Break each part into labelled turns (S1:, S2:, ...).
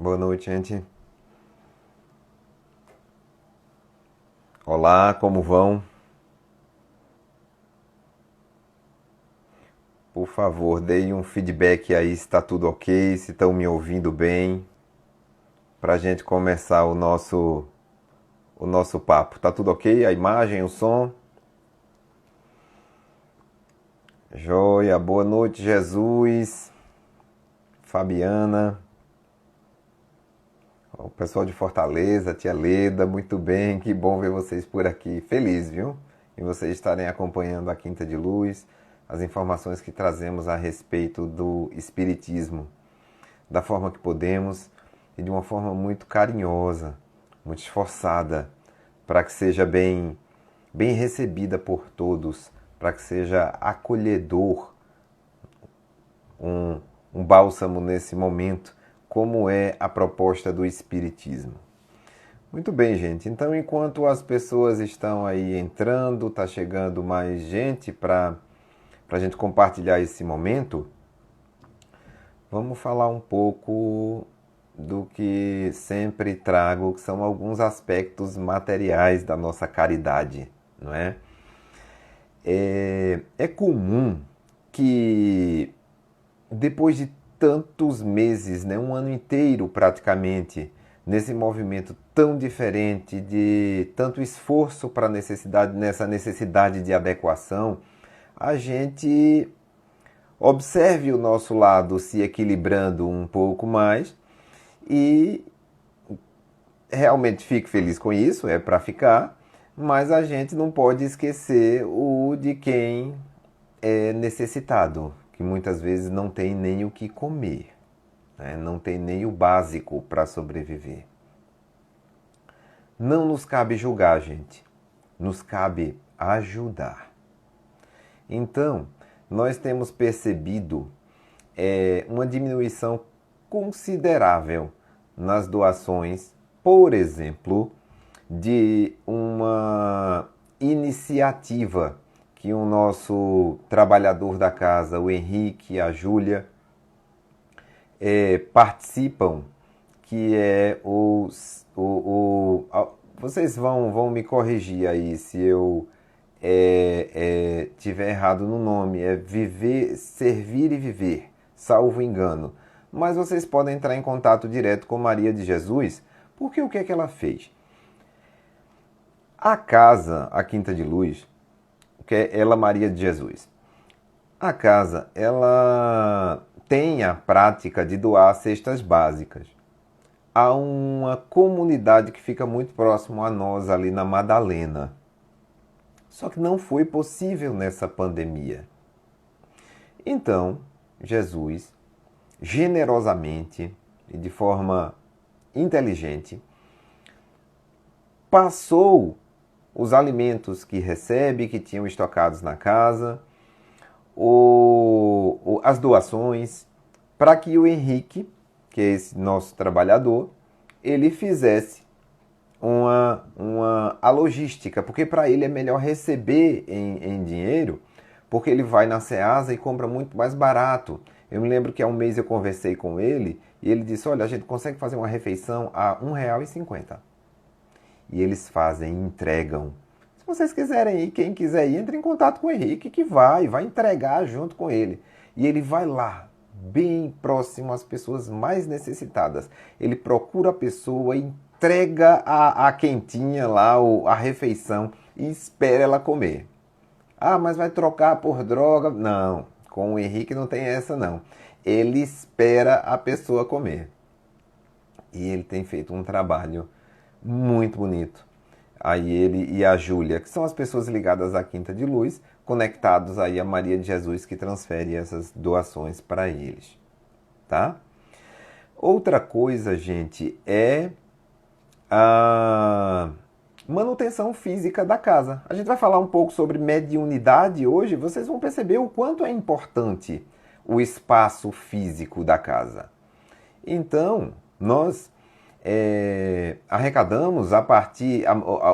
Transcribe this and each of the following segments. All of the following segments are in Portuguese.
S1: Boa noite, gente. Olá, como vão? Por favor, deem um feedback aí se está tudo ok, se estão me ouvindo bem, para a gente começar o nosso papo. Tá tudo ok? A imagem, o som? Joia, boa noite, Jesus, Fabiana, o pessoal de Fortaleza, tia Leda, muito bem, que bom ver vocês por aqui. Feliz, viu? E vocês estarem acompanhando a Quinta de Luz, as informações que trazemos a respeito do Espiritismo, da forma que podemos e de uma forma muito carinhosa, muito esforçada, para que seja bem recebida por todos, para que seja acolhedor, um, um bálsamo nesse momento, como é a proposta do Espiritismo. Muito bem, gente. Então, enquanto as pessoas estão aí entrando, está chegando mais gente para a gente compartilhar esse momento, vamos falar um pouco do que sempre trago, que são alguns aspectos materiais da nossa caridade, não é? É comum que depois de tantos meses, né, um ano inteiro praticamente, nesse movimento tão diferente, de tanto esforço para nessa necessidade de adequação, a gente observe o nosso lado se equilibrando um pouco mais e realmente fique feliz com isso, é para ficar, mas a gente não pode esquecer o de quem é necessitado, que muitas vezes não tem nem o que comer, né? Não tem nem o básico para sobreviver. Não nos cabe julgar, gente, nos cabe ajudar. Então, nós temos percebido uma diminuição considerável nas doações, por exemplo, de uma iniciativa que o nosso trabalhador da casa, o Henrique e a Júlia, participam, que é vocês vão me corrigir aí se eu tiver errado no nome, é Viver, Servir e Viver, salvo engano. Mas vocês podem entrar em contato direto com Maria de Jesus, porque o que é que ela fez? A casa, a Quinta de Luz, que é ela Maria de Jesus, a casa, ela tem a prática de doar cestas básicas a uma comunidade que fica muito próximo a nós ali na Madalena. Só que não foi possível nessa pandemia. Então, Jesus, generosamente e de forma inteligente, passou os alimentos que recebe, que tinham estocados na casa, as doações, para que o Henrique, que é esse nosso trabalhador, ele fizesse a logística, porque para ele é melhor receber em dinheiro, porque ele vai na Ceasa e compra muito mais barato. Eu me lembro que há um mês eu conversei com ele e ele disse, olha, a gente consegue fazer uma refeição a R$ 1,50. E eles fazem e entregam. Se vocês quiserem ir, quem quiser ir, entre em contato com o Henrique que vai entregar junto com ele. E ele vai lá, bem próximo às pessoas mais necessitadas. Ele procura a pessoa, entrega a quentinha lá, a refeição e espera ela comer. Ah, mas vai trocar por droga? Não, com o Henrique não tem essa não. Ele espera a pessoa comer. E ele tem feito um trabalho muito bonito. Aí ele e a Júlia, que são as pessoas ligadas à Quinta de Luz, conectados aí a Maria de Jesus, que transfere essas doações para eles, tá? Outra coisa, gente, é a manutenção física da casa. A gente vai falar um pouco sobre mediunidade hoje, vocês vão perceber o quanto é importante o espaço físico da casa. Então, nós arrecadamos a partir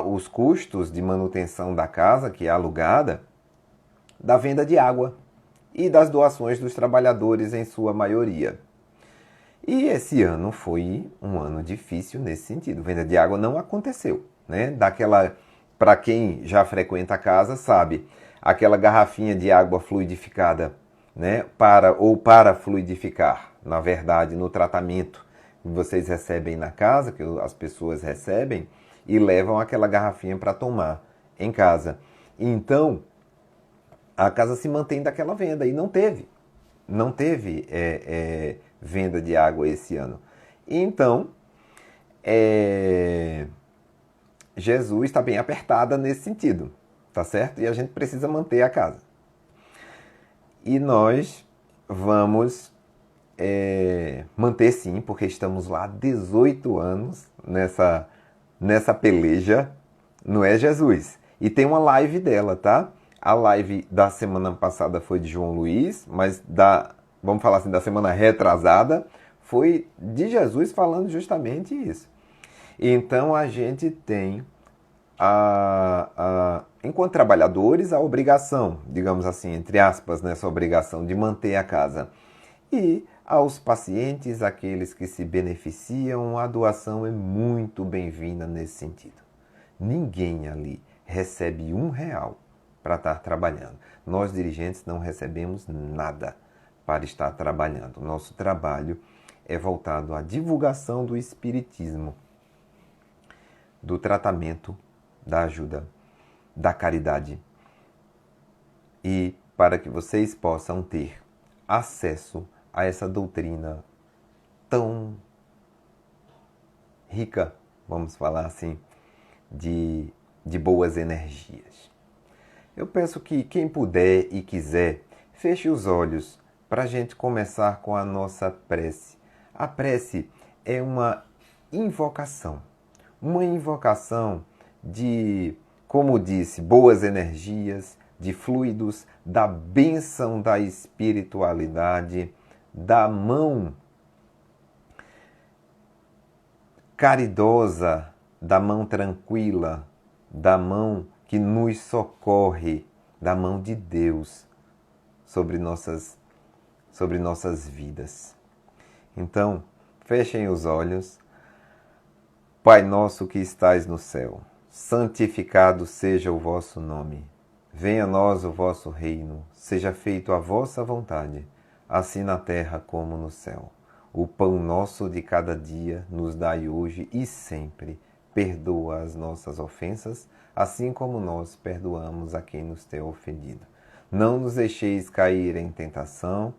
S1: os custos de manutenção da casa, que é alugada, da venda de água e das doações dos trabalhadores em sua maioria. E esse ano foi um ano difícil nesse sentido. Venda de água não aconteceu, né? Daquela, para quem já frequenta a casa sabe, aquela garrafinha de água fluidificada, né? Para fluidificar, na verdade, no tratamento que vocês recebem na casa, que as pessoas recebem e levam aquela garrafinha para tomar em casa. Então, a casa se mantém daquela venda e não teve venda de água esse ano. Então, é, Jesus está bem apertada nesse sentido, tá certo? E a gente precisa manter a casa. E nós vamos manter sim, porque estamos lá há 18 anos nessa peleja, não é, Jesus? E tem uma live dela, tá? A live da semana passada foi de João Luiz, mas vamos falar assim, da semana retrasada, foi de Jesus falando justamente isso. Então a gente tem, enquanto trabalhadores, a obrigação, digamos assim, entre aspas, nessa obrigação de manter a casa. E aos pacientes, aqueles que se beneficiam, a doação é muito bem-vinda nesse sentido. Ninguém ali recebe R$ 1 para estar trabalhando. Nós, dirigentes, não recebemos nada para estar trabalhando. Nosso trabalho é voltado à divulgação do espiritismo, do tratamento, da ajuda, da caridade. E para que vocês possam ter acesso a essa doutrina tão rica, vamos falar assim, de boas energias. Eu peço que quem puder e quiser, feche os olhos para a gente começar com a nossa prece. A prece é uma invocação de, como disse, boas energias, de fluidos, da bênção da espiritualidade, da mão caridosa, da mão tranquila, da mão que nos socorre, da mão de Deus sobre nossas vidas. Então, fechem os olhos. Pai nosso que estais no céu, santificado seja o vosso nome. Venha a nós o vosso reino, seja feito a vossa vontade, assim na terra como no céu. O pão nosso de cada dia nos dai hoje e sempre. Perdoa as nossas ofensas, assim como nós perdoamos a quem nos tem ofendido. Não nos deixeis cair em tentação,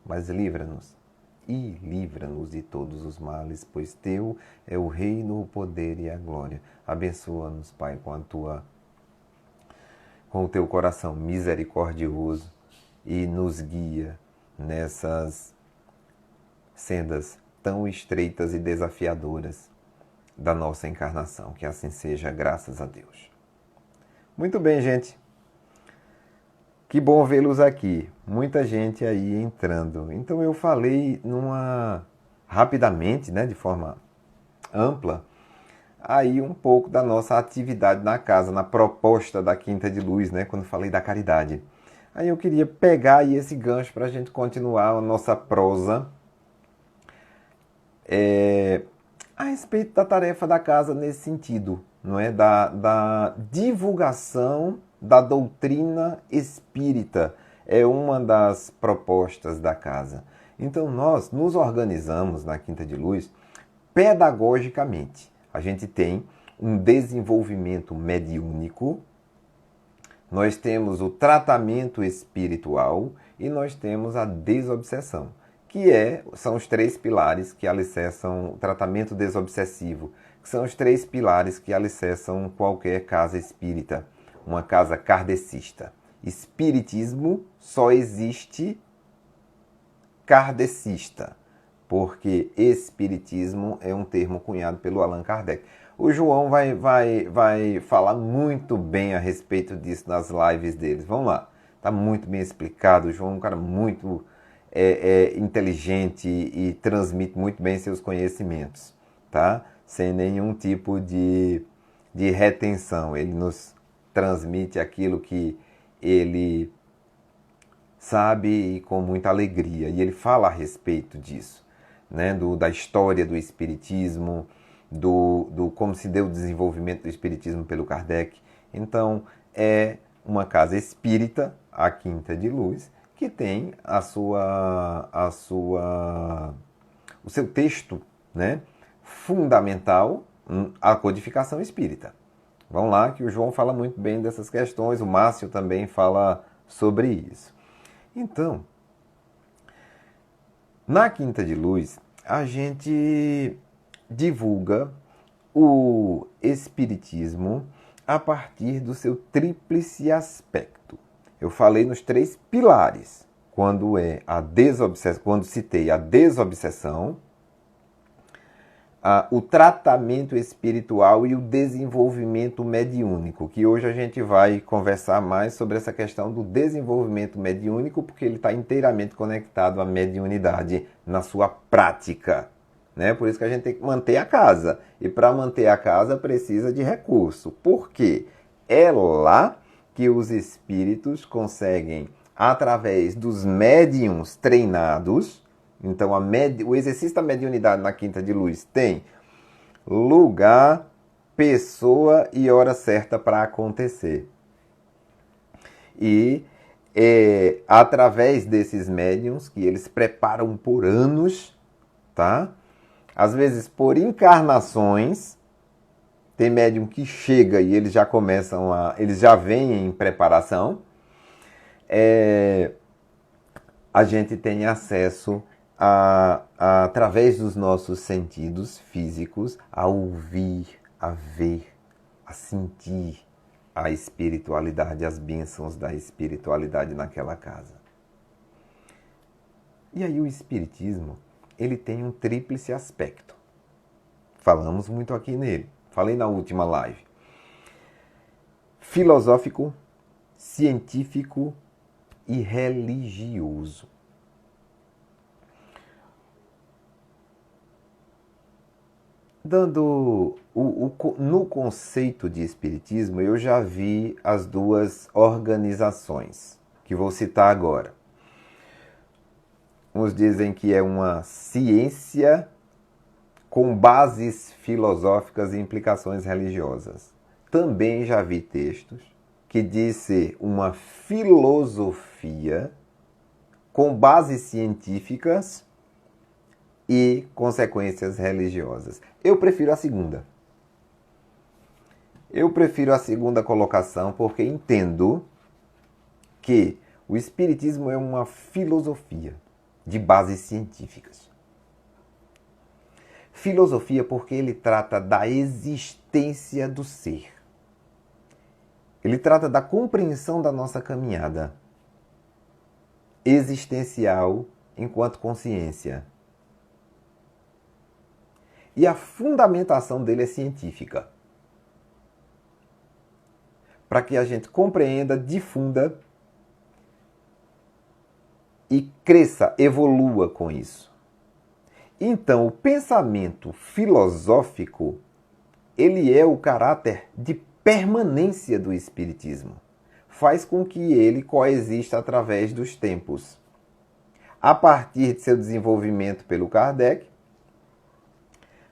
S1: mas livra-nos. E livra-nos de todos os males, pois teu é o reino, o poder e a glória. Abençoa-nos, Pai, com o teu coração misericordioso e nos guia nessas sendas tão estreitas e desafiadoras da nossa encarnação. Que assim seja, graças a Deus. Muito bem, gente. Que bom vê-los aqui. Muita gente aí entrando. Então eu falei rapidamente, né, de forma ampla, aí um pouco da nossa atividade na casa, na proposta da Quinta de Luz, né, quando falei da caridade. Aí eu queria pegar aí esse gancho para a gente continuar a nossa prosa a respeito da tarefa da casa nesse sentido, não é? Da divulgação da doutrina espírita. É uma das propostas da casa. Então nós nos organizamos na Quinta de Luz pedagogicamente. A gente tem um desenvolvimento mediúnico, nós temos o tratamento espiritual e nós temos a desobsessão, que são os 3 pilares que alicerçam o tratamento desobsessivo, que são os 3 pilares que alicerçam qualquer casa espírita, uma casa kardecista. Espiritismo só existe kardecista, porque espiritismo é um termo cunhado pelo Allan Kardec. O João vai falar muito bem a respeito disso nas lives deles. Vamos lá, está muito bem explicado. O João é um cara muito inteligente e transmite muito bem seus conhecimentos, tá? Sem nenhum tipo de retenção. Ele nos transmite aquilo que ele sabe e com muita alegria. E ele fala a respeito disso, né, da história do Espiritismo, do como se deu o desenvolvimento do Espiritismo pelo Kardec. Então, é uma casa espírita, a Quinta de Luz, que tem o seu texto, né, fundamental, a codificação espírita. Vamos lá, que o João fala muito bem dessas questões, o Márcio também fala sobre isso. Então, na Quinta de Luz, a gente divulga o Espiritismo a partir do seu tríplice aspecto. Eu falei nos 3 pilares, quando citei a desobsessão, o tratamento espiritual e o desenvolvimento mediúnico, que hoje a gente vai conversar mais sobre essa questão do desenvolvimento mediúnico, porque ele está inteiramente conectado à mediunidade na sua prática, né? Por isso que a gente tem que manter a casa, e para manter a casa precisa de recurso, porque é lá que os espíritos conseguem, através dos médiuns treinados. Então, o exercício da mediunidade na Quinta de Luz tem lugar, pessoa e hora certa para acontecer. E através desses médiuns, que eles preparam por anos, tá? Às vezes por encarnações. Tem médium que chega e eles já vêm em preparação. A gente tem acesso através dos nossos sentidos físicos, a ouvir, a ver, a sentir a espiritualidade, as bênçãos da espiritualidade naquela casa. E aí o Espiritismo, ele tem um tríplice aspecto. Falamos muito aqui nele. Falei na última live. Filosófico, científico e religioso. No conceito de espiritismo, eu já vi as 2 organizações, que vou citar agora. Uns dizem que é uma ciência com bases filosóficas e implicações religiosas. Também já vi textos que diz ser uma filosofia com bases científicas e consequências religiosas. Eu prefiro a segunda. Eu prefiro a segunda colocação porque entendo que o Espiritismo é uma filosofia de bases científicas. Filosofia porque ele trata da existência do ser. Ele trata da compreensão da nossa caminhada existencial enquanto consciência. E a fundamentação dele é científica. Para que a gente compreenda, difunda e cresça, evolua com isso. Então, o pensamento filosófico, ele é o caráter de permanência do Espiritismo. Faz com que ele coexista através dos tempos. A partir de seu desenvolvimento pelo Kardec,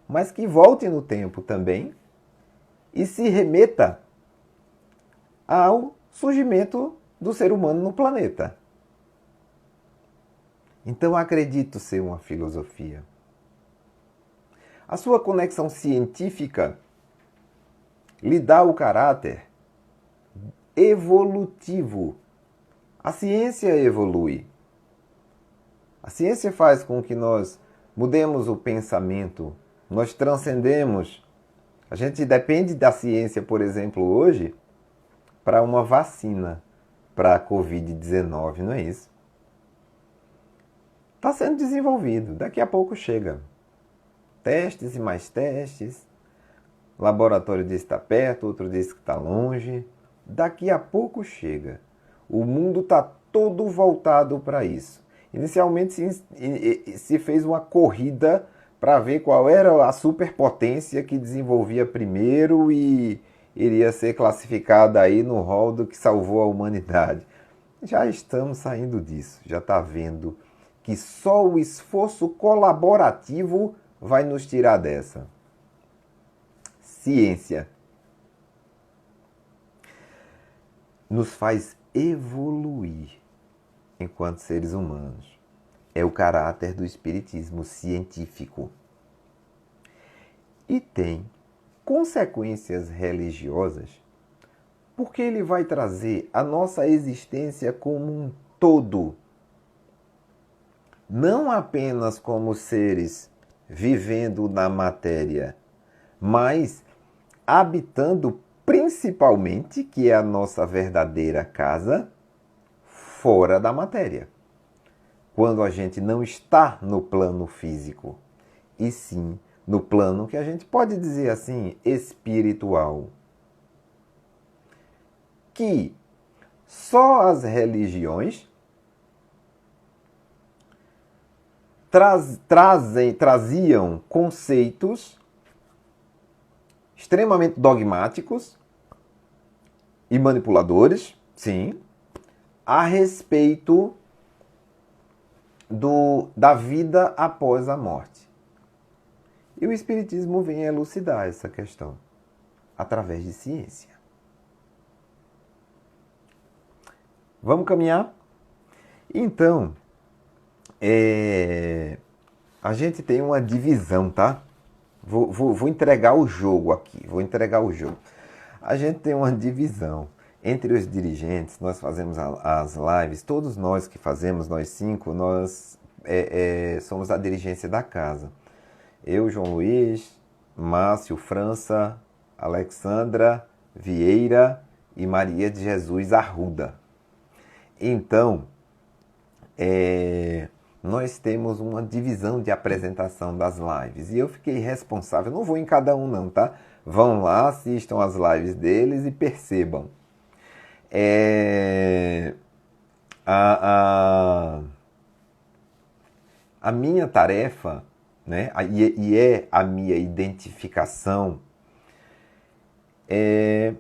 S1: mas que volte no tempo também e se remeta ao surgimento do ser humano no planeta. Então, acredito ser uma filosofia. A sua conexão científica lhe dá o caráter evolutivo. A ciência evolui. A ciência faz com que nós mudemos o pensamento, nós transcendemos. A gente depende da ciência, por exemplo, hoje, para uma vacina para a Covid-19, não é isso? Está sendo desenvolvido, daqui a pouco chega. Testes e mais testes. O laboratório diz que está perto, outro diz que está longe. Daqui a pouco chega. O mundo está todo voltado para isso. Inicialmente se fez uma corrida para ver qual era a superpotência que desenvolvia primeiro e iria ser classificada aí no rol do que salvou a humanidade. Já estamos saindo disso, já está vendo que só o esforço colaborativo vai nos tirar dessa. Ciência nos faz evoluir enquanto seres humanos. É o caráter do espiritismo científico. E tem consequências religiosas, porque ele vai trazer a nossa existência como um todo. Não apenas como seres vivendo na matéria, mas habitando principalmente, que é a nossa verdadeira casa, fora da matéria. Quando a gente não está no plano físico, e sim no plano que a gente pode dizer assim, espiritual. Que só as religiões traziam conceitos extremamente dogmáticos e manipuladores, sim, a respeito da vida após a morte. E o Espiritismo vem elucidar essa questão através de ciência. Vamos caminhar? Então, a gente tem uma divisão, tá? Vou entregar o jogo aqui. A gente tem uma divisão entre os dirigentes. Nós fazemos as lives. Todos nós que fazemos, nós 5, nós somos a dirigência da casa. Eu, João Luiz, Márcio, França, Alexandra, Vieira e Maria de Jesus Arruda. Então, nós temos uma divisão de apresentação das lives. E eu fiquei responsável. Não vou em cada um não, tá? Vão lá, assistam as lives deles e percebam. A minha tarefa, né, e é a minha identificação, é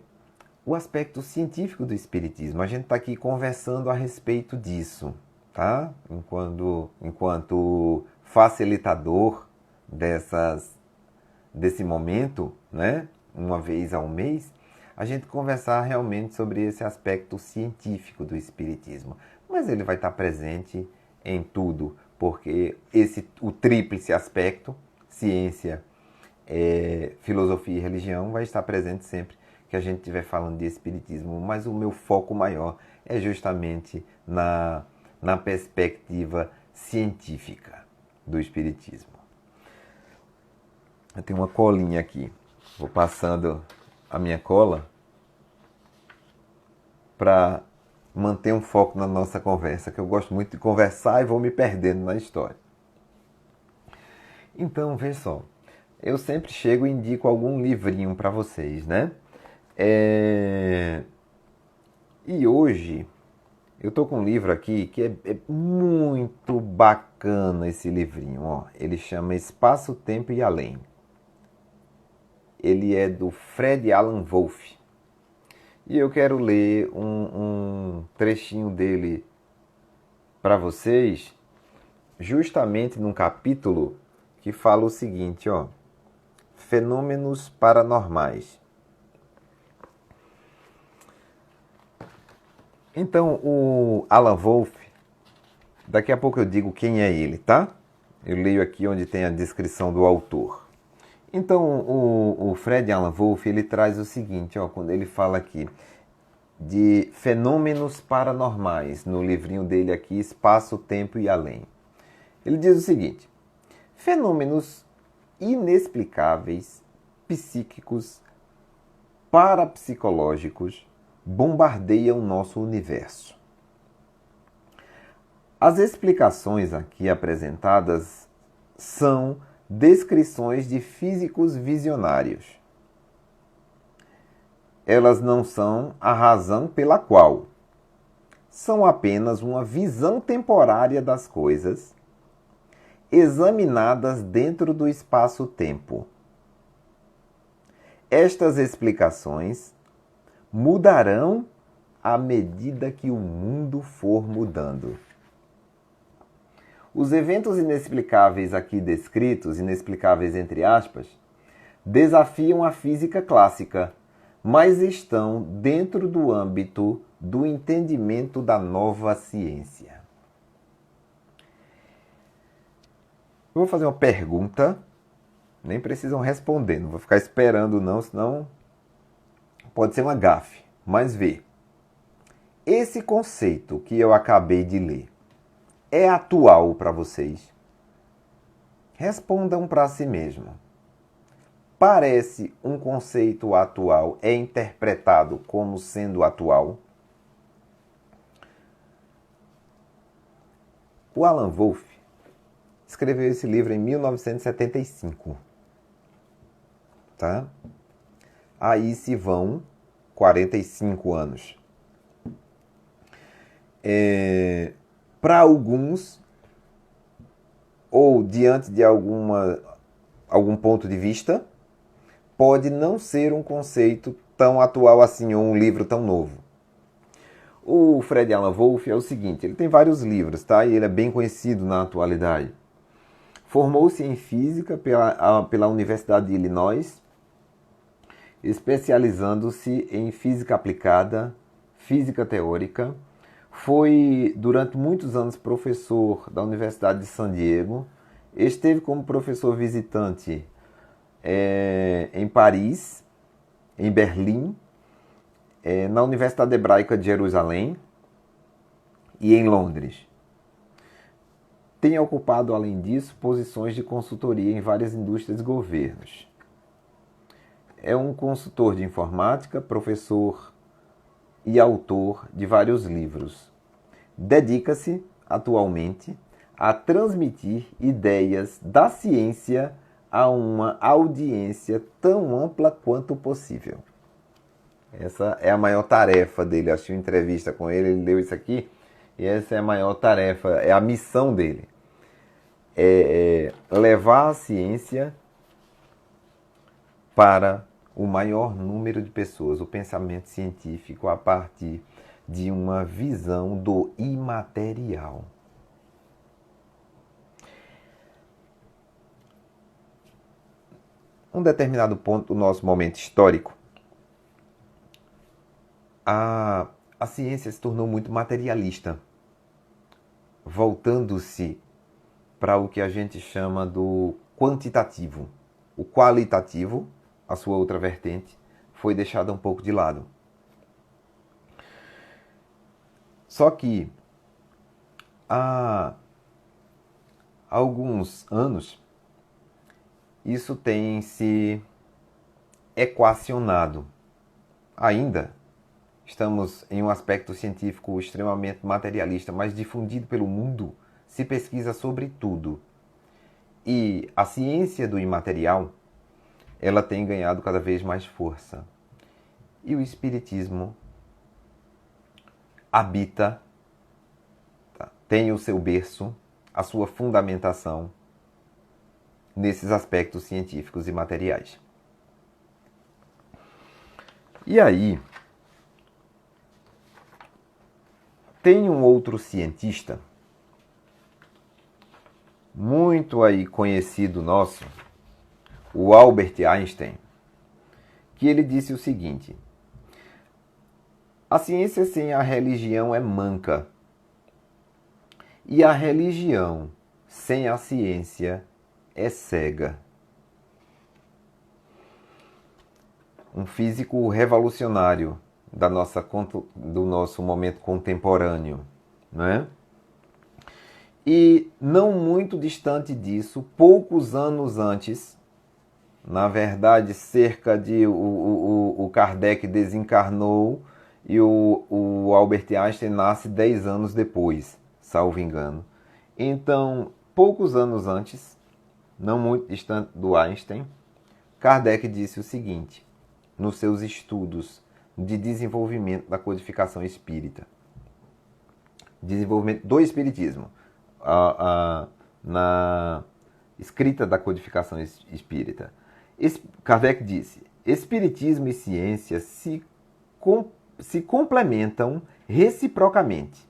S1: o aspecto científico do Espiritismo. A gente está aqui conversando a respeito disso, tá? Enquanto facilitador desse momento, né? Uma vez ao mês, a gente conversar realmente sobre esse aspecto científico do Espiritismo. Mas ele vai estar presente em tudo, porque o tríplice aspecto, ciência, filosofia e religião, vai estar presente sempre que a gente estiver falando de Espiritismo. Mas o meu foco maior é justamente na perspectiva científica do Espiritismo. Eu tenho uma colinha aqui. Vou passando a minha cola para manter um foco na nossa conversa, que eu gosto muito de conversar e vou me perdendo na história. Então, veja só. Eu sempre chego e indico algum livrinho para vocês, né? E hoje eu estou com um livro aqui que é muito bacana esse livrinho. Ó. Ele chama Espaço, Tempo e Além. Ele é do Fred Alan Wolf. E eu quero ler um trechinho dele para vocês, justamente num capítulo que fala o seguinte, ó. Fenômenos paranormais. Então, o Alan Wolf, daqui a pouco eu digo quem é ele, tá? Eu leio aqui onde tem a descrição do autor. Então, o Fred Alan Wolf, ele traz o seguinte, ó, quando ele fala aqui de fenômenos paranormais, no livrinho dele aqui, Espaço, Tempo e Além. Ele diz o seguinte: fenômenos inexplicáveis, psíquicos, parapsicológicos, bombardeiam nosso universo. As explicações aqui apresentadas são descrições de físicos visionários. Elas não são a razão pela qual. São apenas uma visão temporária das coisas, examinadas dentro do espaço-tempo. Estas explicações mudarão à medida que o mundo for mudando. Os eventos inexplicáveis aqui descritos, inexplicáveis entre aspas, desafiam a física clássica, mas estão dentro do âmbito do entendimento da nova ciência. Eu vou fazer uma pergunta, nem precisam responder, não vou ficar esperando não, senão pode ser uma gafe, mas vê. Esse conceito que eu acabei de ler é atual para vocês? Respondam para si mesmo. Parece um conceito atual, é interpretado como sendo atual? O Alan Wolff escreveu esse livro em 1975. Tá? Aí se vão 45 anos. Para alguns, ou diante de algum ponto de vista, pode não ser um conceito tão atual assim, ou um livro tão novo. O Fred Alan Wolff é o seguinte, ele tem vários livros, tá? E ele é bem conhecido na atualidade. Formou-se em física pela Universidade de Illinois, especializando-se em física aplicada, física teórica. Foi, durante muitos anos, professor da Universidade de San Diego. Esteve como professor visitante em Paris, em Berlim, na Universidade Hebraica de Jerusalém e em Londres. Tem ocupado, além disso, posições de consultoria em várias indústrias e governos. É um consultor de informática, professor e autor de vários livros. Dedica-se, atualmente, a transmitir ideias da ciência a uma audiência tão ampla quanto possível. Essa é a maior tarefa dele. Eu assisti uma entrevista com ele, ele leu isso aqui, e essa é a maior tarefa, é a missão dele. É levar a ciência para o maior número de pessoas, o pensamento científico a partir de uma visão do imaterial. Um determinado ponto do nosso momento histórico, a ciência se tornou muito materialista, voltando-se para o que a gente chama do quantitativo. O qualitativo, a sua outra vertente, foi deixada um pouco de lado. Só que há alguns anos isso tem se equacionado. Ainda estamos em um aspecto científico extremamente materialista, mas difundido pelo mundo, se pesquisa sobre tudo. E a ciência do imaterial, ela tem ganhado cada vez mais força. E o espiritismo habita, tem o seu berço, a sua fundamentação nesses aspectos científicos e materiais. E aí, tem um outro cientista, muito aí conhecido nosso, o Albert Einstein, que ele disse o seguinte: a ciência sem a religião é manca, e a religião sem a ciência é cega. Um físico revolucionário do nosso momento contemporâneo, né? E não muito distante disso, poucos anos antes, na verdade cerca de o Kardec desencarnou e o Albert Einstein nasce 10 anos depois, salvo engano. Então, poucos anos antes, não muito distante do Einstein, Kardec disse o seguinte, nos seus estudos de desenvolvimento da codificação espírita, desenvolvimento do espiritismo, na escrita da codificação espírita, Kardec disse: espiritismo e ciência se complementam reciprocamente.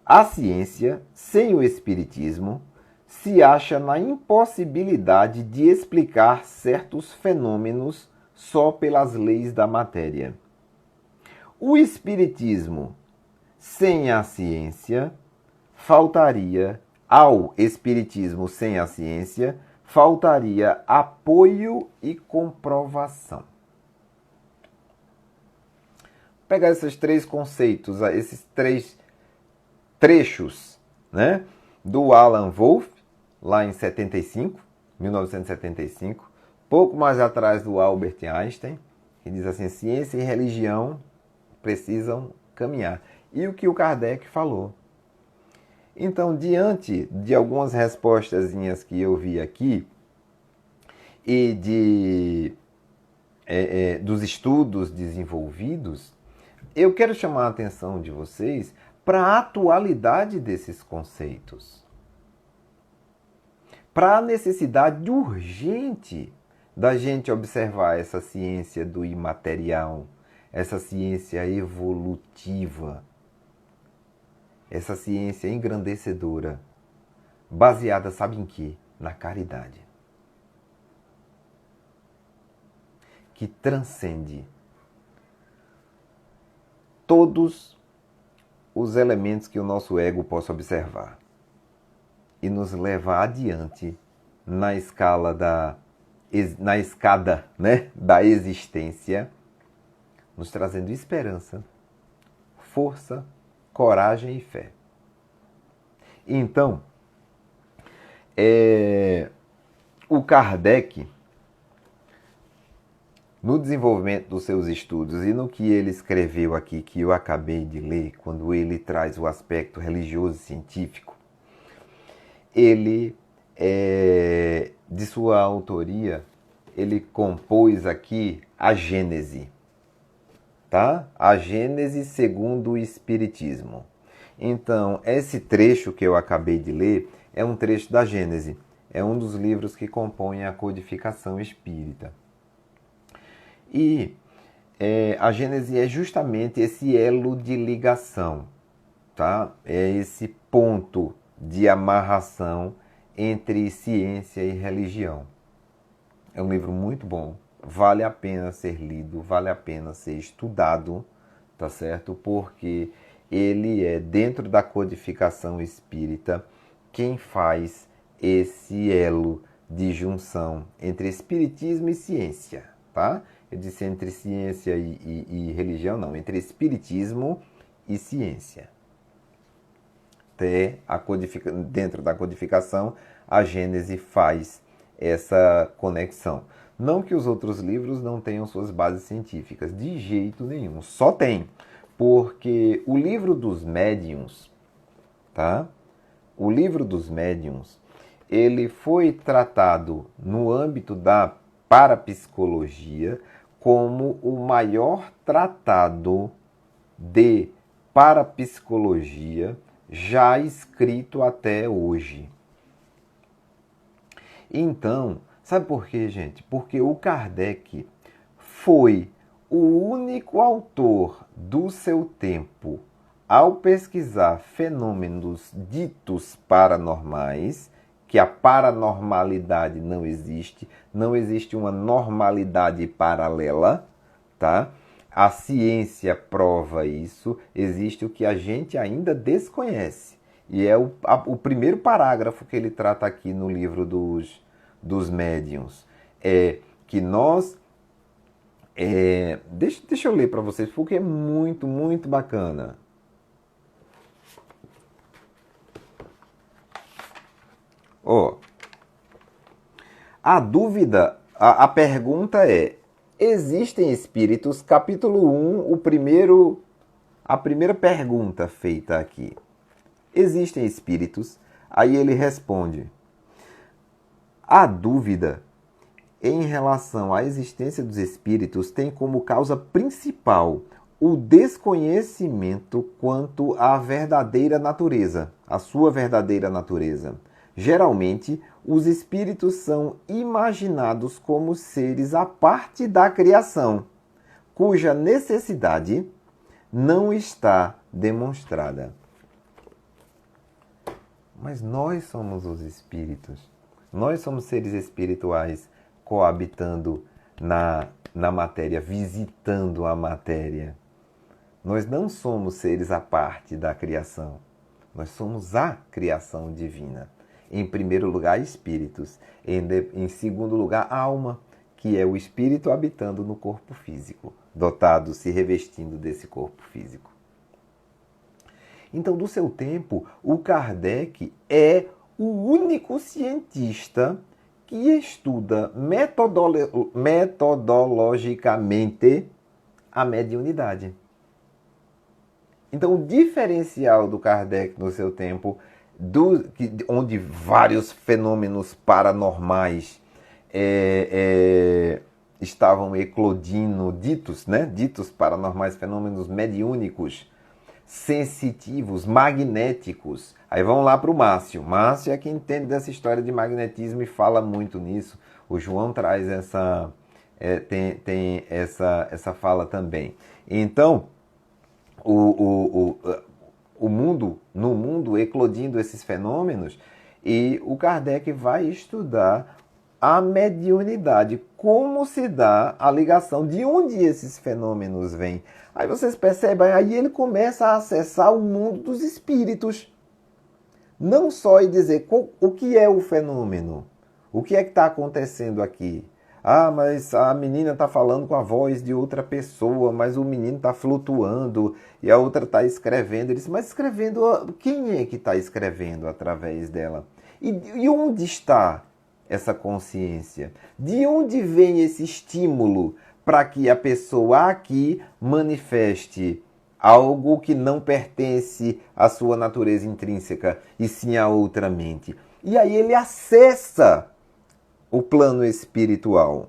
S1: A ciência, sem o espiritismo, se acha na impossibilidade de explicar certos fenômenos só pelas leis da matéria. O espiritismo, sem a ciência, faltaria ao espiritismo sem a ciência, faltaria apoio e comprovação. Pegar esses três conceitos, esses três trechos, né, do Alan Wolff, lá em 1975, pouco mais atrás do Albert Einstein, que diz assim, ciência e religião precisam caminhar. E o que o Kardec falou. Então, diante de algumas respostazinhas que eu vi aqui, e dos estudos desenvolvidos, eu quero chamar a atenção de vocês para a atualidade desses conceitos. Para a necessidade urgente da gente observar essa ciência do imaterial, essa ciência evolutiva, essa ciência engrandecedora, baseada, sabe em quê? Na caridade. Que transcende todos os elementos que o nosso ego possa observar e nos leva adiante na escada, né, da existência, nos trazendo esperança, força, coragem e fé. Então, o Kardec, no desenvolvimento dos seus estudos e no que ele escreveu aqui, que eu acabei de ler, quando ele traz o aspecto religioso e científico, ele, de sua autoria, ele compôs aqui a Gênese, tá? A Gênese segundo o Espiritismo. Então, esse trecho que eu acabei de ler é um trecho da Gênese, é um dos livros que compõem a codificação espírita. E a Gênese é justamente esse elo de ligação, tá? É esse ponto de amarração entre ciência e religião. É um livro muito bom, vale a pena ser lido, vale a pena ser estudado, tá certo? Porque ele é, dentro da codificação espírita, quem faz esse elo de junção entre espiritismo e ciência, tá? Eu disse entre ciência e religião, não, entre espiritismo e ciência. Dentro da codificação, a Gênese faz essa conexão. Não que os outros livros não tenham suas bases científicas, de jeito nenhum, só tem. Porque o livro dos médiuns, tá? O livro dos médiuns, ele foi tratado no âmbito da parapsicologia como o maior tratado de parapsicologia já escrito até hoje. Então, sabe por quê, gente? Porque o Kardec foi o único autor do seu tempo, ao pesquisar fenômenos ditos paranormais, que a paranormalidade não existe uma normalidade paralela, tá? A ciência prova isso, existe o que a gente ainda desconhece. E é o primeiro parágrafo que ele trata aqui no livro dos médiuns. É que nós... deixa eu ler para vocês, porque é muito, muito bacana. A dúvida, a pergunta é: existem espíritos? Capítulo 1, a primeira pergunta feita aqui. Existem espíritos? Aí ele responde: a dúvida em relação à existência dos espíritos tem como causa principal o desconhecimento quanto à verdadeira natureza, a sua verdadeira natureza. Geralmente, os espíritos são imaginados como seres à parte da criação, cuja necessidade não está demonstrada. Mas nós somos os espíritos. Nós somos seres espirituais coabitando na matéria, visitando a matéria. Nós não somos seres à parte da criação. Nós somos a criação divina. Em primeiro lugar, espíritos. Em segundo lugar, alma, que é o espírito habitando no corpo físico, dotado, se revestindo desse corpo físico. Então, do seu tempo, o Kardec é o único cientista que estuda metodologicamente a mediunidade. Então, o diferencial do Kardec no seu tempo, onde vários fenômenos paranormais estavam eclodindo, ditos paranormais, fenômenos mediúnicos, sensitivos, magnéticos. Aí vamos lá para o Márcio. Márcio é quem entende dessa história de magnetismo e fala muito nisso. O João traz tem essa fala também. Então, no mundo eclodindo esses fenômenos, e o Kardec vai estudar a mediunidade, como se dá a ligação, de onde esses fenômenos vêm. Aí vocês percebem, aí ele começa a acessar o mundo dos espíritos. Não só e dizer o que é o fenômeno, o que é que está acontecendo aqui. Ah, mas a menina está falando com a voz de outra pessoa, mas o menino está flutuando e a outra está escrevendo. Ele disse, mas escrevendo, quem é que está escrevendo através dela? E onde está essa consciência? De onde vem esse estímulo para que a pessoa aqui manifeste algo que não pertence à sua natureza intrínseca, e sim a outra mente? E aí ele acessa o plano espiritual.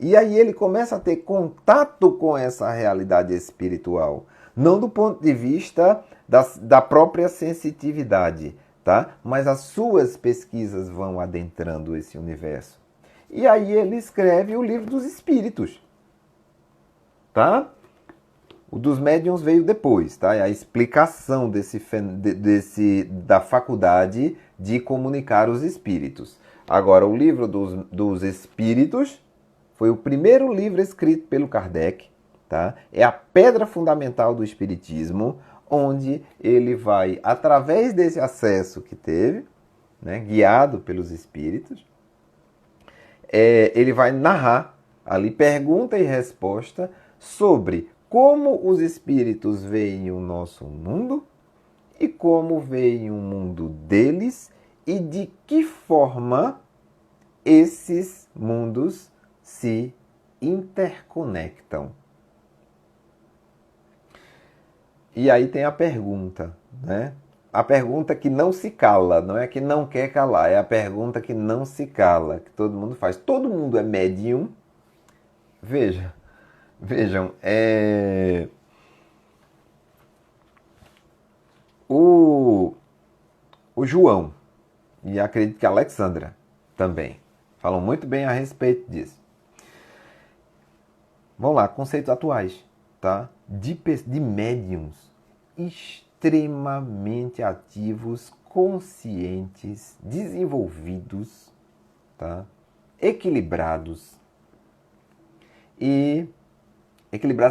S1: E aí ele começa a ter contato com essa realidade espiritual. Não do ponto de vista da própria sensitividade, tá? Mas as suas pesquisas vão adentrando esse universo. E aí ele escreve o Livro dos Espíritos, tá? O dos médiuns veio depois, tá? É a explicação da faculdade de comunicar os espíritos. Agora, o Livro dos Espíritos foi o primeiro livro escrito pelo Kardec, tá? É a pedra fundamental do espiritismo, onde ele vai, através desse acesso que teve, né, guiado pelos espíritos, ele vai narrar ali pergunta e resposta sobre como os espíritos veem o nosso mundo e como veem o mundo deles e de que forma esses mundos se interconectam. E aí tem a pergunta, né? A pergunta que não se cala, não é que não quer calar, é a pergunta que não se cala, que todo mundo faz. Todo mundo é médium. Vejam, o João, e acredito que a Alexandra também, falam muito bem a respeito disso. Vamos lá, conceitos atuais, tá? De médiums extremamente ativos, conscientes, desenvolvidos, tá? Equilibrados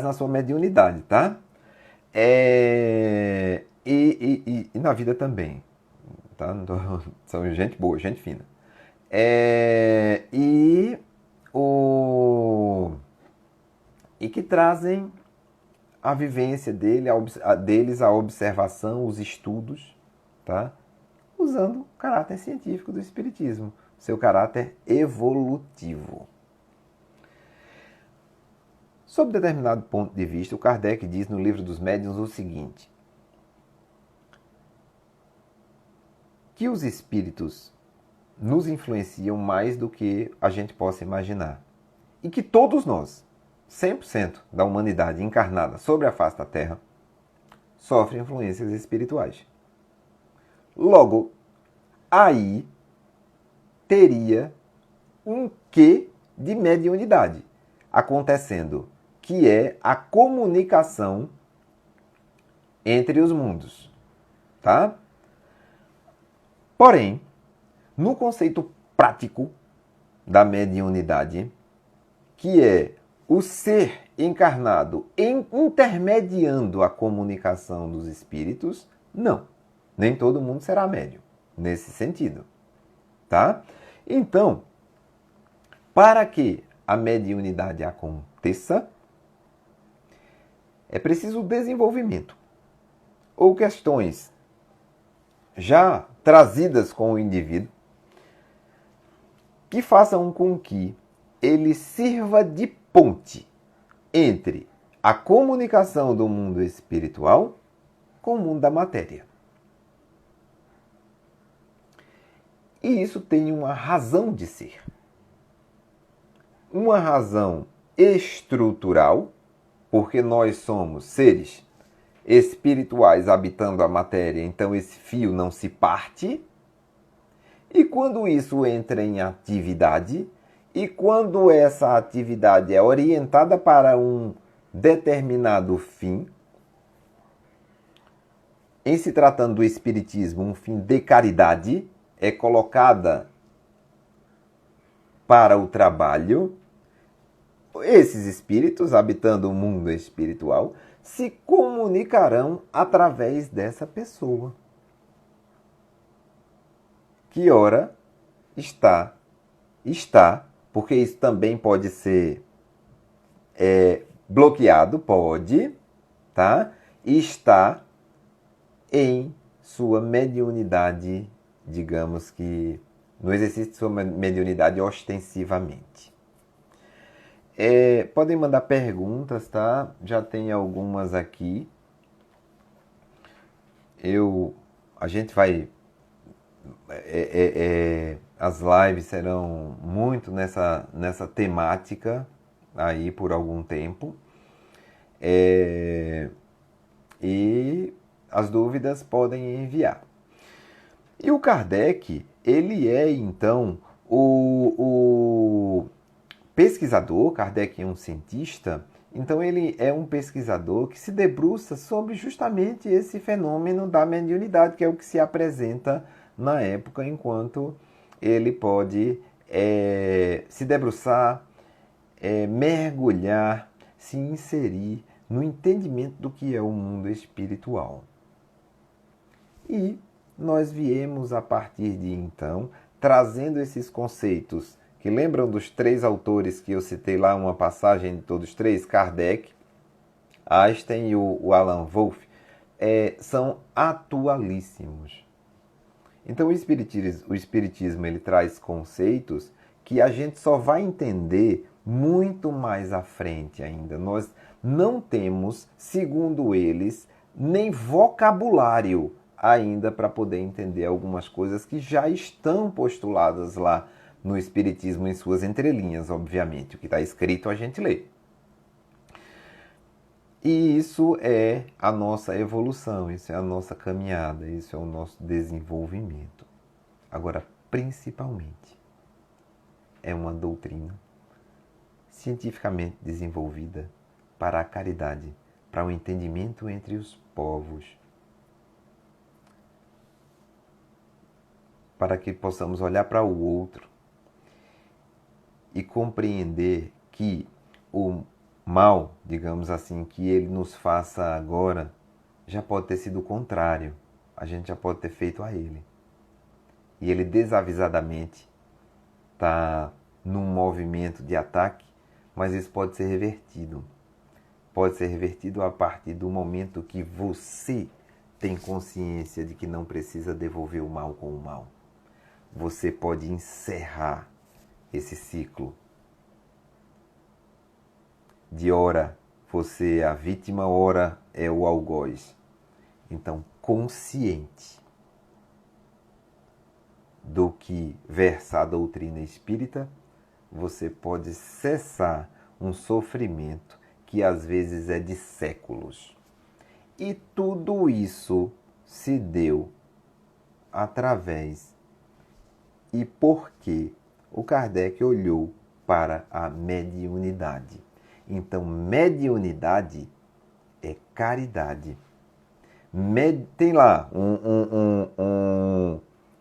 S1: na sua mediunidade, tá? E na vida também, tá? São gente boa, gente fina. E que trazem a vivência deles, a observação, os estudos, tá? Usando o caráter científico do espiritismo, seu caráter evolutivo. Sob determinado ponto de vista, o Kardec diz no Livro dos Médiuns o seguinte: que os espíritos nos influenciam mais do que a gente possa imaginar. E que todos nós, 100% da humanidade encarnada sobre a face da Terra, sofrem influências espirituais. Logo, aí teria um quê de mediunidade acontecendo, que é a comunicação entre os mundos, tá? Porém, no conceito prático da mediunidade, que é o ser encarnado intermediando a comunicação dos espíritos, não. Nem todo mundo será médium, nesse sentido. Tá? Então, para que a mediunidade aconteça, é preciso desenvolvimento. Ou questões já trazidas com o indivíduo, que façam com que ele sirva de ponte entre a comunicação do mundo espiritual com o mundo da matéria. E isso tem uma razão de ser. Uma razão estrutural, porque nós somos seres espirituais habitando a matéria, então esse fio não se parte. E quando isso entra em atividade, e quando essa atividade é orientada para um determinado fim, em se tratando do espiritismo, um fim de caridade, é colocada para o trabalho, esses espíritos, habitando o mundo espiritual, se comunicarão através dessa pessoa. Que ora está, porque isso também pode ser bloqueado, pode, tá? E está em sua mediunidade, digamos que no exercício de sua mediunidade ostensivamente. Podem mandar perguntas, tá? Já tem algumas aqui. A gente vai... as lives serão muito nessa temática aí por algum tempo. E as dúvidas podem enviar. E o Kardec, ele é então o pesquisador. Kardec é um cientista, então ele é um pesquisador que se debruça sobre justamente esse fenômeno da mediunidade, que é o que se apresenta na época, enquanto ele pode se debruçar, mergulhar, se inserir no entendimento do que é o mundo espiritual. E nós viemos a partir de então, trazendo esses conceitos, que lembram dos 3 autores que eu citei lá, uma passagem de todos 3, Kardec, Einstein e o Alan Wolff, são atualíssimos. Então o espiritismo ele traz conceitos que a gente só vai entender muito mais à frente ainda. Nós não temos, segundo eles, nem vocabulário ainda para poder entender algumas coisas que já estão postuladas lá no espiritismo em suas entrelinhas, obviamente. O que está escrito a gente lê. E isso é a nossa evolução, isso é a nossa caminhada, isso é o nosso desenvolvimento. Agora, principalmente, é uma doutrina cientificamente desenvolvida para a caridade, para o entendimento entre os povos, para que possamos olhar para o outro e compreender que o mal, digamos assim, que ele nos faça agora, já pode ter sido o contrário. A gente já pode ter feito a ele. E ele desavisadamente está num movimento de ataque, mas isso pode ser revertido. Pode ser revertido a partir do momento que você tem consciência de que não precisa devolver o mal com o mal. Você pode encerrar esse ciclo. De ora você é a vítima, ora é o algoz. Então, consciente do que versa a doutrina espírita, você pode cessar um sofrimento que às vezes é de séculos. E tudo isso se deu através e porque o Kardec olhou para a mediunidade. Então, mediunidade é caridade. Tem lá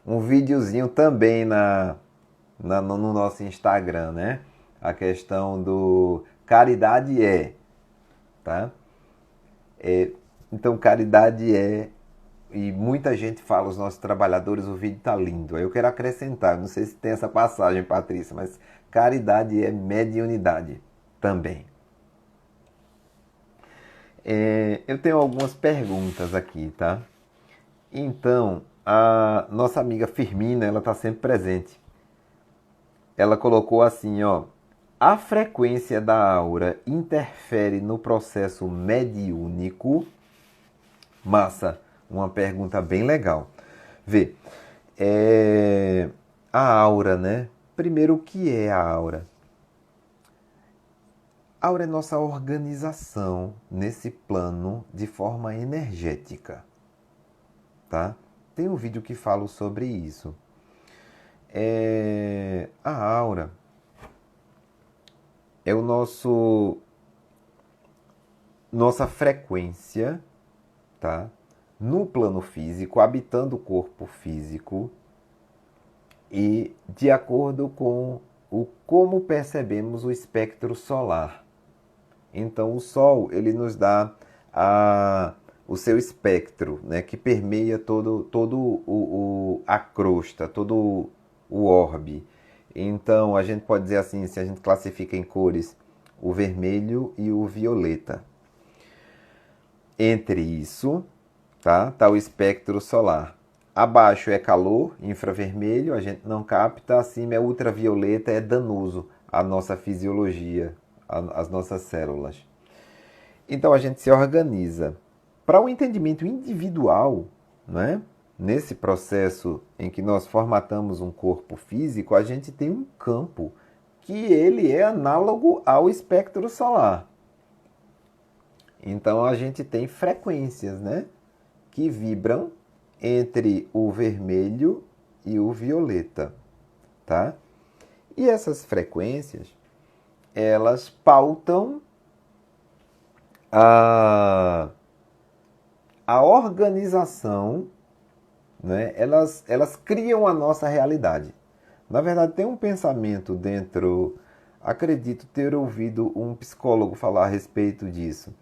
S1: um videozinho também no nosso Instagram, né? A questão do caridade tá? Então, caridade e muita gente fala, os nossos trabalhadores, o vídeo tá lindo. Aí eu quero acrescentar, não sei se tem essa passagem, Patrícia, mas caridade é mediunidade também. Eu tenho algumas perguntas aqui, tá? Então, a nossa amiga Firmina, ela tá sempre presente. Ela colocou assim, ó: a frequência da aura interfere no processo mediúnico? Massa, uma pergunta bem legal. Vê, a aura, né? Primeiro, o que é a aura? A aura é nossa organização nesse plano de forma energética, tá? Tem um vídeo que falo sobre isso. A aura é o nossa frequência, tá? No plano físico, habitando o corpo físico e de acordo com como percebemos o espectro solar. Então, o Sol, ele nos dá o seu espectro, né, que permeia todo a crosta, todo o orbe. Então, a gente pode dizer assim, se a gente classifica em cores, o vermelho e o violeta. Entre isso, tá o espectro solar. Abaixo é calor, infravermelho, a gente não capta. Acima é ultravioleta, é danoso à nossa fisiologia, às nossas células. Então a gente se organiza. Para o entendimento individual, né? Nesse processo em que nós formatamos um corpo físico, a gente tem um campo que ele é análogo ao espectro solar. Então a gente tem frequências, né, que vibram entre o vermelho e o violeta, tá? E essas frequências, elas pautam a organização, né? Elas criam a nossa realidade. Na verdade, tem um pensamento dentro, acredito ter ouvido um psicólogo falar a respeito disso,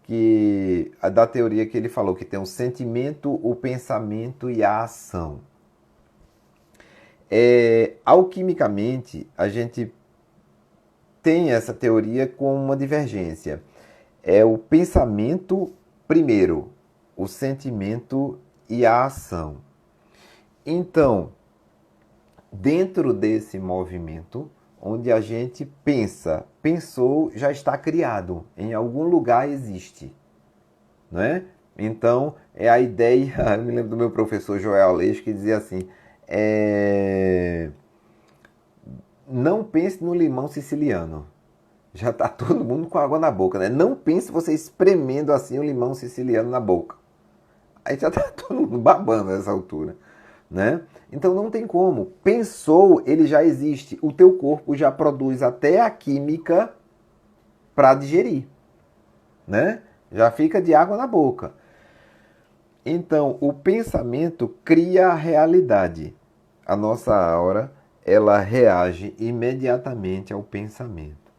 S1: que da teoria que ele falou que tem o sentimento, o pensamento e a ação. Alquimicamente, a gente tem essa teoria com uma divergência. É o pensamento primeiro, o sentimento e a ação. Então, dentro desse movimento, onde a gente pensa, pensou, já está criado, em algum lugar existe, não é? Então, é a ideia, eu me lembro do meu professor Joel Aleixo, que dizia assim, não pense no limão siciliano. Já está todo mundo com água na boca, né? Não pense você espremendo assim o limão siciliano na boca. Aí já está todo mundo babando nessa altura, né? Então não tem como. Pensou, ele já existe. O teu corpo já produz até a química para digerir, né? Já fica de água na boca. Então, o pensamento cria a realidade. A nossa aura, ela reage imediatamente ao pensamento,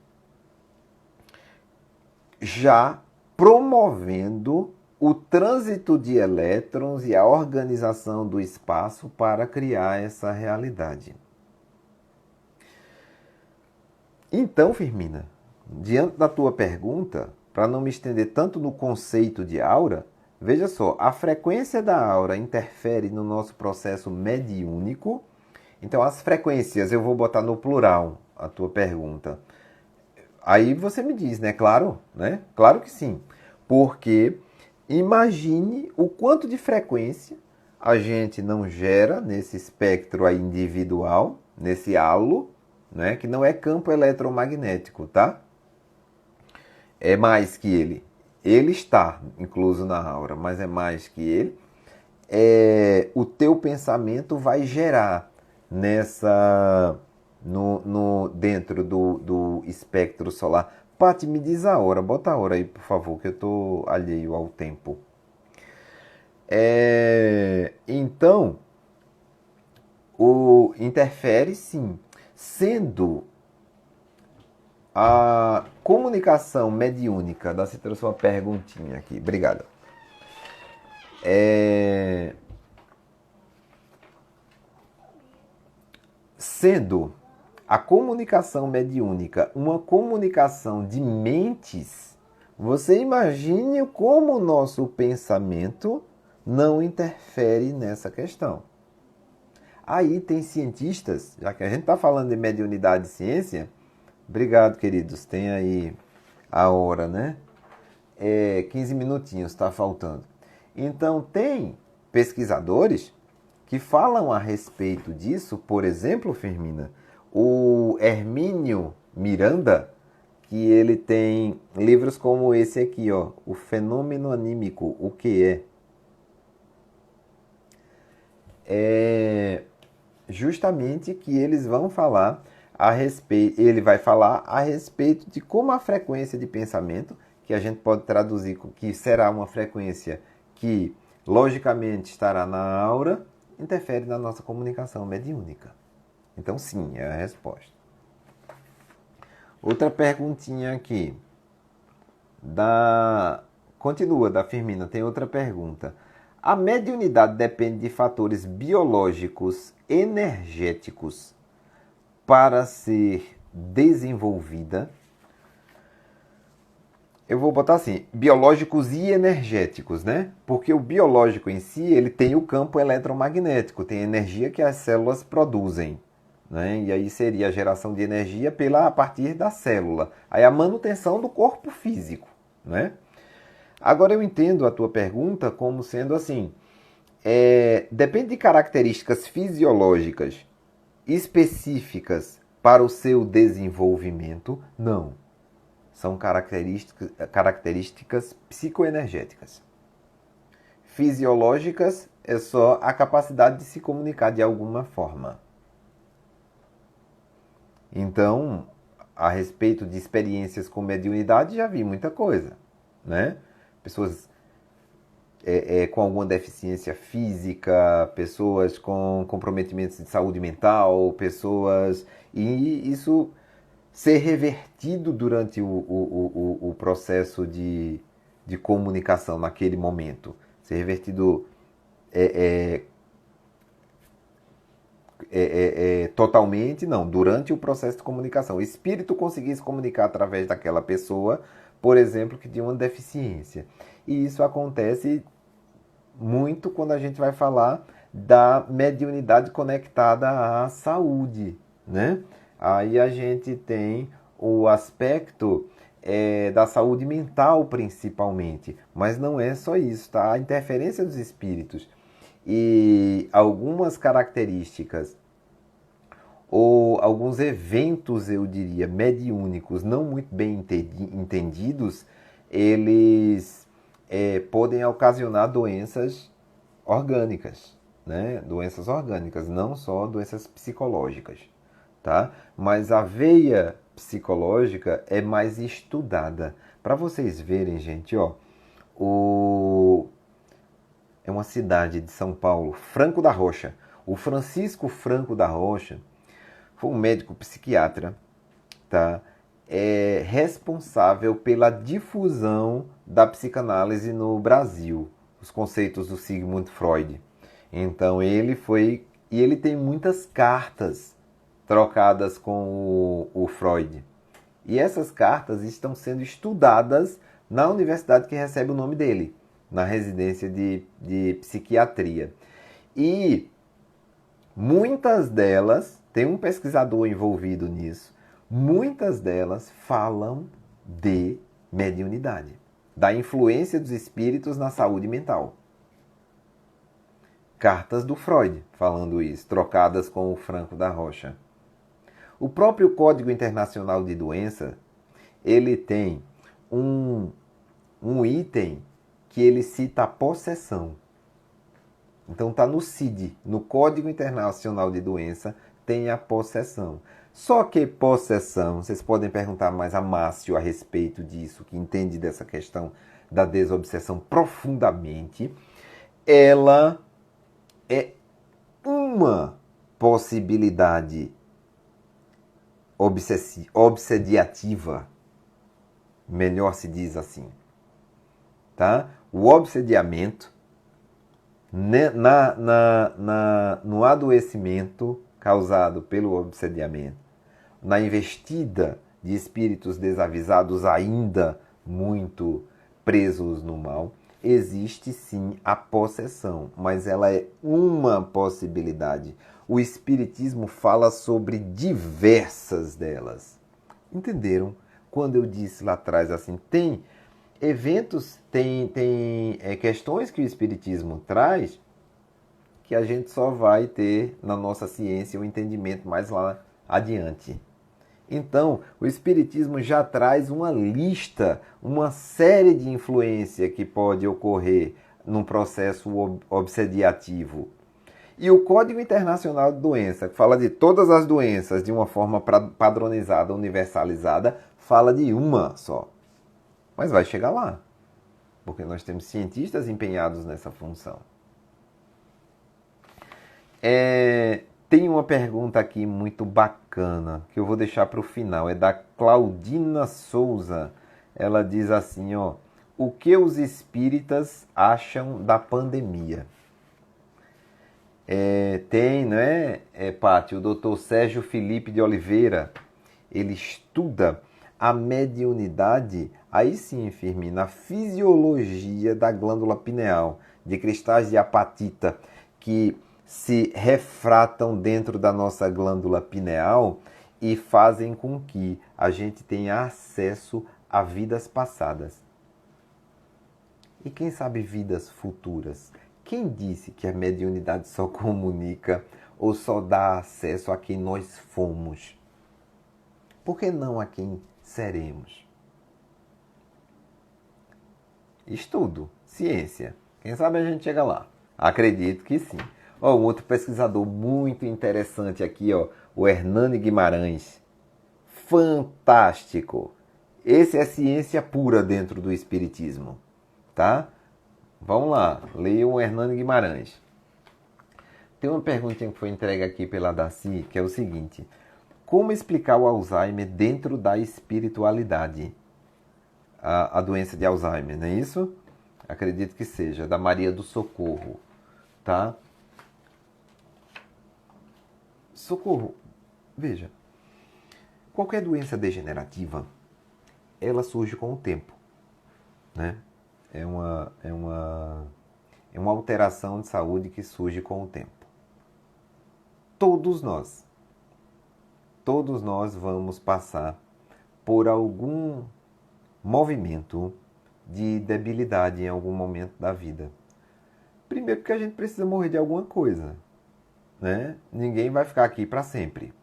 S1: já promovendo o trânsito de elétrons e a organização do espaço para criar essa realidade. Então, Firmina, diante da tua pergunta, para não me estender tanto no conceito de aura, veja só, a frequência da aura interfere no nosso processo mediúnico. Então, as frequências, eu vou botar no plural a tua pergunta. Aí você me diz, né? Claro, né? Claro que sim. Porque imagine o quanto de frequência a gente não gera nesse espectro aí individual, nesse halo, né? Que não é campo eletromagnético, tá? É mais que ele. Ele está incluso na aura, mas é mais que ele. O teu pensamento vai gerar nessa dentro do espectro solar. Paty, me diz a hora, bota a hora aí, por favor, que eu estou alheio ao tempo. Então, O interfere sim, sendo a comunicação mediúnica, você trouxe uma perguntinha aqui, obrigado. Sendo a comunicação mediúnica uma comunicação de mentes, você imagine como o nosso pensamento não interfere nessa questão. Aí tem cientistas, já que a gente está falando de mediunidade e ciência, obrigado, queridos, tem aí a hora, né? 15 minutinhos, está faltando. Então, tem pesquisadores que falam a respeito disso, por exemplo, Firmina, o Hermínio Miranda, que ele tem livros como esse aqui, ó, O Fenômeno Anímico, o que é? É justamente que eles vão falar a respeito, ele vai falar a respeito de como a frequência de pensamento, que a gente pode traduzir que será uma frequência que logicamente estará na aura, interfere na nossa comunicação mediúnica. Então sim, é a resposta. Outra perguntinha aqui. Continua, da Firmina, tem outra pergunta. A mediunidade depende de fatores biológicos, energéticos, para ser desenvolvida? Eu vou botar assim, biológicos e energéticos, né? Porque o biológico em si, ele tem o campo eletromagnético, tem a energia que as células produzem, né? E aí seria a geração de energia a partir da célula. Aí a manutenção do corpo físico, né? Agora eu entendo a tua pergunta como sendo assim, depende de características fisiológicas específicas para o seu desenvolvimento? Não. São características psicoenergéticas. Fisiológicas é só a capacidade de se comunicar de alguma forma. Então, a respeito de experiências com mediunidade, já vi muita coisa, né? Pessoas com alguma deficiência física, pessoas com comprometimentos de saúde mental, pessoas... E isso ser revertido durante o processo de comunicação naquele momento. Ser revertido totalmente, não, durante o processo de comunicação. O espírito conseguir se comunicar através daquela pessoa, por exemplo, que tinha uma deficiência. E isso acontece muito quando a gente vai falar da mediunidade conectada à saúde, né? Aí a gente tem o aspecto da saúde mental, principalmente. Mas não é só isso, tá? A interferência dos espíritos e algumas características ou alguns eventos, eu diria, mediúnicos não muito bem entendidos, eles podem ocasionar doenças orgânicas, né? Doenças orgânicas, não só doenças psicológicas, tá? Mas a veia psicológica é mais estudada. Para vocês verem, gente, ó, é uma cidade de São Paulo, Franco da Rocha. O Francisco Franco da Rocha foi um médico psiquiatra, tá? Responsável pela difusão da psicanálise no Brasil, os conceitos do Sigmund Freud. Então ele foi, e ele tem muitas cartas trocadas com o Freud. E essas cartas estão sendo estudadas na universidade que recebe o nome dele, na residência de psiquiatria. E muitas delas, tem um pesquisador envolvido nisso, muitas delas falam de mediunidade, da influência dos espíritos na saúde mental. Cartas do Freud falando isso, trocadas com o Franco da Rocha. O próprio Código Internacional de Doença, ele tem um item que ele cita a possessão. Então está no CID, no Código Internacional de Doença, tem a possessão. Só que possessão, vocês podem perguntar mais a Márcio a respeito disso, que entende dessa questão da desobsessão profundamente. Ela é uma possibilidade obsediativa, melhor se diz assim, tá? O obsediamento no adoecimento causado pelo obsediamento, na investida de espíritos desavisados ainda muito presos no mal, existe sim a possessão, mas ela é uma possibilidade. O Espiritismo fala sobre diversas delas. Entenderam? Quando eu disse lá atrás assim, tem eventos, tem questões que o Espiritismo traz que a gente só vai ter na nossa ciência o entendimento mais lá adiante. Então, o Espiritismo já traz uma lista, uma série de influência que pode ocorrer num processo obsediativo. E o Código Internacional de Doença, que fala de todas as doenças de uma forma padronizada, universalizada, fala de uma só. Mas vai chegar lá, porque nós temos cientistas empenhados nessa função. Tem uma pergunta aqui muito bacana, que eu vou deixar para o final. É da Claudina Souza. Ela diz assim, ó: o que os espíritas acham da pandemia? Tem, não é, Pátio, o doutor Sérgio Felipe de Oliveira. Ele estuda a mediunidade, aí sim, Firmina, a fisiologia da glândula pineal, de cristais de apatita, que se refratam dentro da nossa glândula pineal e fazem com que a gente tenha acesso a vidas passadas. E quem sabe vidas futuras? Quem disse que a mediunidade só comunica ou só dá acesso a quem nós fomos? Por que não a quem seremos? Estudo, ciência. Quem sabe a gente chega lá. Acredito que sim. Um outro pesquisador muito interessante aqui, o Hernani Guimarães. Fantástico! Esse é ciência pura dentro do Espiritismo, tá? Vamos lá, leiam o Hernani Guimarães. Tem uma perguntinha que foi entregue aqui pela Daci, que é o seguinte: como explicar o Alzheimer dentro da espiritualidade? A doença de Alzheimer, não é isso? Acredito que seja, da Maria do Socorro, tá? Socorro, veja, qualquer doença degenerativa, ela surge com o tempo, né? É uma alteração de saúde que surge com o tempo. Todos nós vamos passar por algum movimento de debilidade em algum momento da vida. Primeiro porque a gente precisa morrer de alguma coisa, né? Ninguém vai ficar aqui para sempre.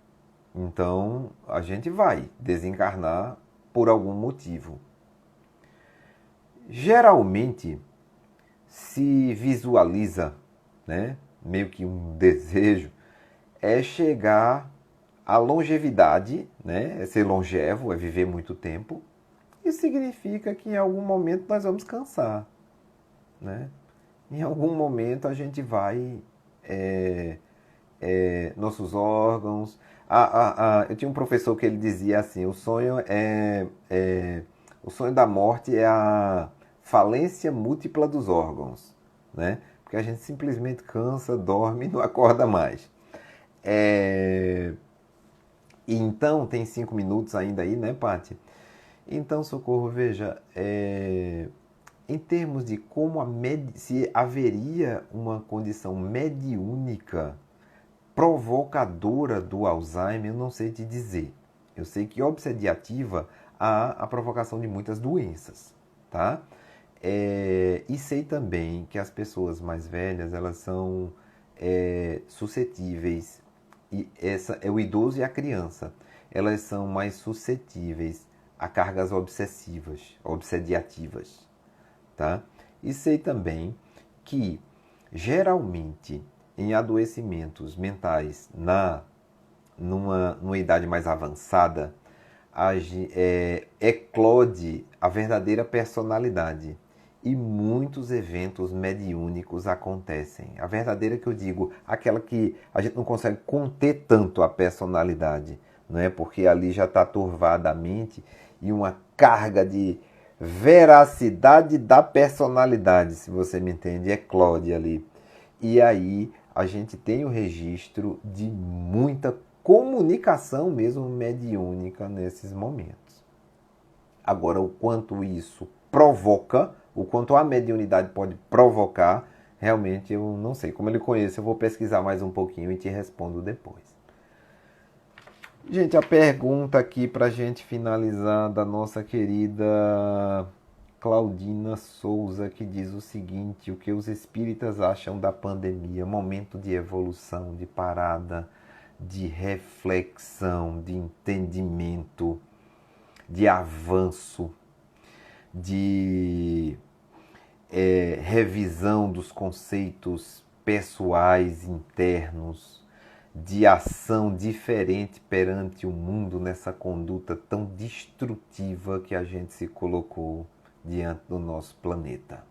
S1: Então, a gente vai desencarnar por algum motivo. Geralmente, se visualiza, né, meio que um desejo, é chegar à longevidade, né, é ser longevo, é viver muito tempo. Isso significa que em algum momento nós vamos cansar, né? Em algum momento a gente vai... nossos órgãos... eu tinha um professor que ele dizia assim: o sonho o sonho da morte é a falência múltipla dos órgãos, né? Porque a gente simplesmente cansa, dorme e não acorda mais. E então, tem 5 minutos ainda aí, né, Paty? Então, Socorro, veja, em termos de como se haveria uma condição mediúnica provocadora do Alzheimer, eu não sei te dizer. Eu sei que obsediativa há a provocação de muitas doenças, tá? E sei também que as pessoas mais velhas, elas são suscetíveis, e essa é o idoso e a criança, elas são mais suscetíveis a cargas obsediativas, tá? E sei também que, geralmente, em adoecimentos mentais numa idade mais avançada, eclode a verdadeira personalidade. e muitos eventos mediúnicos acontecem. A verdadeira que eu digo, aquela que a gente não consegue conter tanto a personalidade, não é? Porque ali já está turvada a mente e uma carga de veracidade da personalidade, se você me entende, é Claude ali. E aí a gente tem o registro de muita comunicação mesmo mediúnica nesses momentos. Agora, o quanto isso provoca, o quanto a mediunidade pode provocar, realmente eu não sei. Como eu lhe conheço, eu vou pesquisar mais um pouquinho e te respondo depois. Gente, a pergunta aqui para a gente finalizar da nossa querida Claudina Souza, que diz o seguinte: o que os espíritas acham da pandemia? Momento de evolução, de parada, de reflexão, de entendimento, de avanço, de revisão dos conceitos pessoais internos, de ação diferente perante o mundo nessa conduta tão destrutiva que a gente se colocou diante do nosso planeta.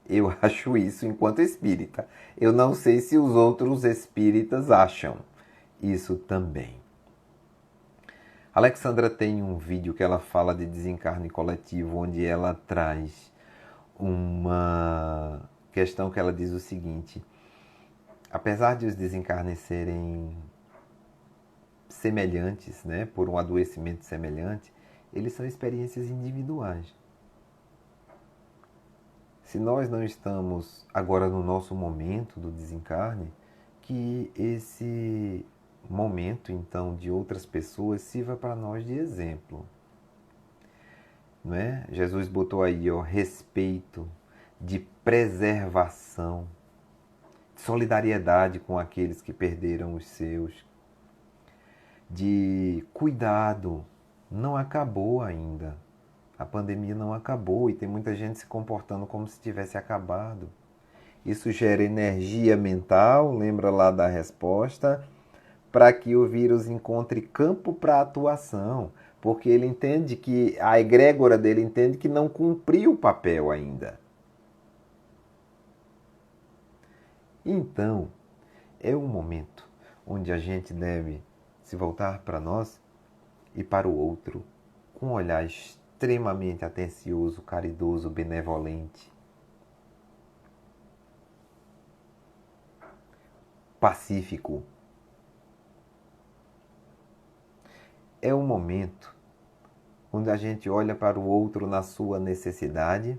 S1: Eu acho isso enquanto espírita. Eu não sei se os outros espíritas acham isso também. Alexandra tem um vídeo que ela fala de desencarne coletivo, onde ela traz uma questão que ela diz o seguinte: apesar de os desencarnes serem semelhantes, né, por um adoecimento semelhante, eles são experiências individuais. Se nós não estamos agora no nosso momento do desencarne, que esse momento, então, de outras pessoas sirva para nós de exemplo. Não é? Jesus botou aí, ó, respeito, de preservação, solidariedade com aqueles que perderam os seus, de cuidado. Não acabou ainda. A pandemia não acabou e tem muita gente se comportando como se tivesse acabado. Isso gera energia mental, lembra lá da resposta, para que o vírus encontre campo para atuação, porque ele entende que, a egrégora dele entende que não cumpriu o papel ainda. Então, é um momento onde a gente deve se voltar para nós e para o outro com um olhar extremamente atencioso, caridoso, benevolente, pacífico. É um momento onde a gente olha para o outro na sua necessidade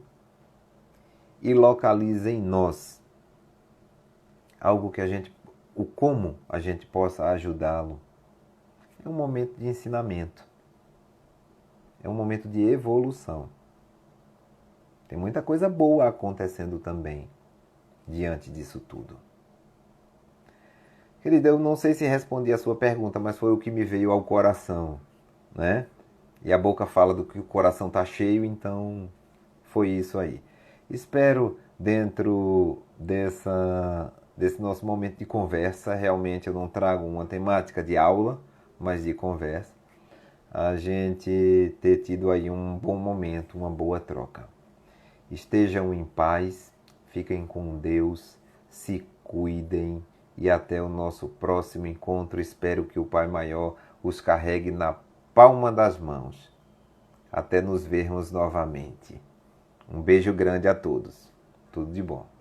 S1: e localiza em nós algo que o como a gente possa ajudá-lo. É um momento de ensinamento. É um momento de evolução. Tem muita coisa boa acontecendo também diante disso tudo. Querida, eu não sei se respondi a sua pergunta, mas foi o que me veio ao coração, né? E a boca fala do que o coração está cheio, então foi isso aí. Espero, dentro desse nosso momento de conversa, realmente eu não trago uma temática de aula, mas de conversa, a gente ter tido aí um bom momento, uma boa troca. Estejam em paz, fiquem com Deus, se cuidem e até o nosso próximo encontro. Espero que o Pai Maior os carregue na palma das mãos. Até nos vermos novamente. Um beijo grande a todos. Tudo de bom.